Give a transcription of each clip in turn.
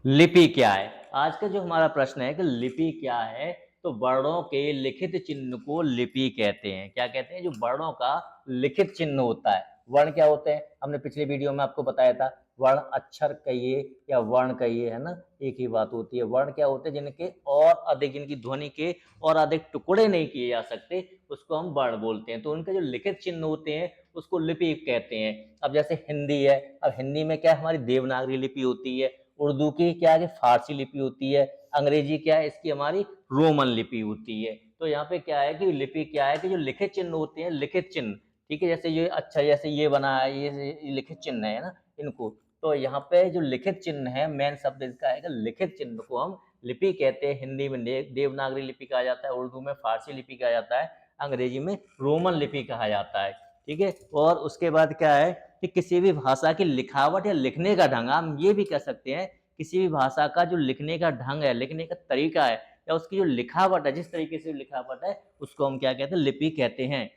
लिपि क्या है? आज का जो हमारा प्रश्न है कि लिपि क्या है? तो वर्णों के लिखित चिन्ह को लिपि कहते हैं। क्या कहते हैं? जो वर्णों का लिखित चिन्ह होता है। वर्ण क्या होते हैं? हमने पिछले वीडियो में आपको बताया था। वर्ण अक्षर कहिए या वर्ण कहिए, है ना? एक ही बात होती है। वर्ण क्या होते हैं? जिनके और अधिक, जिनकी ध्वनि के और अधिक टुकड़े नहीं किए जा सकते, उसको हम वर्ण बोलते हैं। तो उनके जो लिखित चिन्ह होते हैं, उसको लिपि कहते हैं। अब जैसे हिंदी है, अब हिंदी में क्या है? हमारी देवनागरी लिपि होती है। उर्दू की क्या है कि फारसी लिपि होती है। अंग्रेजी क्या है? इसकी हमारी रोमन लिपि होती है। तो यहाँ पे क्या है कि लिपि क्या है कि जो लिखित चिन्ह होते हैं, लिखित चिन्ह, ठीक है? जैसे ये अच्छा, जैसे ये बना है, ये लिखित चिन्ह है ना इनको। तो यहाँ पे जो लिखित चिन्ह है, मेन शब्द इसका है कि लिखित चिन्ह को हम लिपि कहते हैं। हिंदी में देवनागरी लिपि कहा जाता है, उर्दू में फारसी लिपि कहा जाता है, अंग्रेजी में रोमन लिपि कहा जाता है। ठीक है। और उसके बाद क्या है कि किसी भी भाषा की लिखावट या लिखने का ढंग, हम ये भी कह सकते हैं किसी भी भाषा का जो लिखने का ढंग है, लिखने का तरीका है, या उसकी जो लिखावट है, जिस तरीके से लिखावट है, उसको हम क्या कहते हैं? लिपि कहते हैं।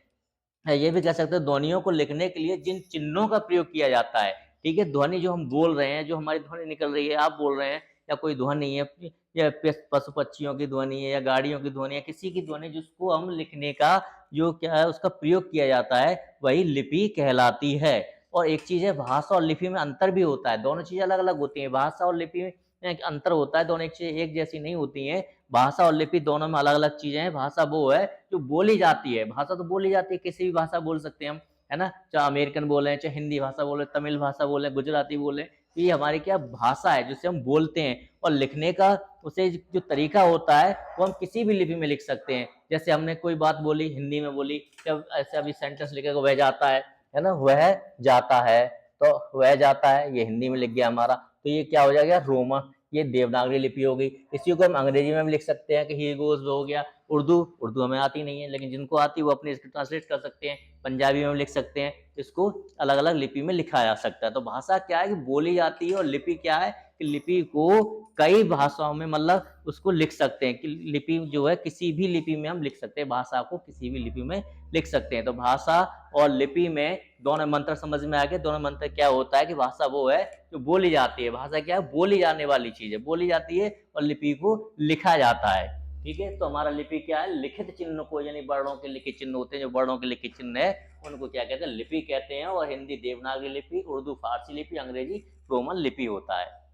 ये भी कह सकते हैं ध्वनियों को लिखने के लिए जिन चिन्हों का प्रयोग किया जाता है, ठीक है? ध्वनि जो हम बोल रहे हैं, जो हमारी ध्वनि निकल रही है, आप बोल रहे हैं, या कोई ध्वनि है, या पशु पक्षियों की ध्वनि है, या गाड़ियों की ध्वनि है, किसी की ध्वनि जिसको हम लिखने का जो क्या है उसका प्रयोग किया जाता है, वही लिपि कहलाती है। और एक चीज़ है, भाषा और लिपि में अंतर भी होता है, दोनों चीज़ें अलग-अलग होती हैं। भाषा और लिपि में एक अंतर होता है, दोनों एक चीज़ एक जैसी नहीं होती हैं। भाषा और लिपि दोनों में अलग-अलग चीज़ें हैं। भाषा वो है जो बोली जाती है, भाषा तो बोली जाती है, किसी भी भाषा बोल सकते हैं हम, है ना? चाहे अमेरिकन बोलें, चाहे हिंदी भाषा बोलें, तमिल भाषा बोलें, गुजराती बोलें, ये हमारी क्या भाषा है जिसे हम बोलते हैं। और लिखने का उसे जो तरीका होता है, वो हम किसी भी लिपि में लिख सकते हैं। जैसे हमने कोई बात बोली, हिंदी में बोली, जब ऐसे अभी सेंटेंस लिखेगा, वह जाता है ना? वह जाता है, तो वह जाता है, ये हिंदी में लिख गया हमारा, तो ये क्या हो जाएगा? रोमन, ये देवनागरी लिपि हो गई। इसी को हम अंग्रेजी में भी लिख सकते हैं कि ही गोज़ हो गया। उर्दू हमें आती नहीं है, लेकिन जिनको आती है वो अपने इसको ट्रांसलेट कर सकते हैं। पंजाबी में लिख सकते हैं, इसको अलग-अलग लिपि में लिखा जा सकता है। तो भाषा क्या है कि बोली जाती है, और लिपि क्या है कि लिपि को कई भाषाओं में मतलब उसको लिख सकते हैं कि लिपि जो है किसी भी लिपि में हम लिख सकते हैं, भाषा को किसी भी लिपि में लिख सकते हैं। तो भाषा और लिपि में दोनों मंत्र समझ में आ गए। दोनों मंत्र क्या होता है कि भाषा वो है जो बोली जाती है, भाषा क्या है? बोली जाने वाली चीज़ है, बोली जाती है, और लिपि को लिखा जाता है। ठीक है? तो हमारा लिपि क्या है? लिखित चिन्ह को, यानी वर्णों के लिखित चिन्ह होते हैं, जो वर्णों के लिखित चिन्ह है, उनको क्या कहते हैं? लिपि कहते हैं। और हिंदी देवनागरी लिपि, उर्दू फारसी लिपि, अंग्रेजी रोमन लिपि होता है।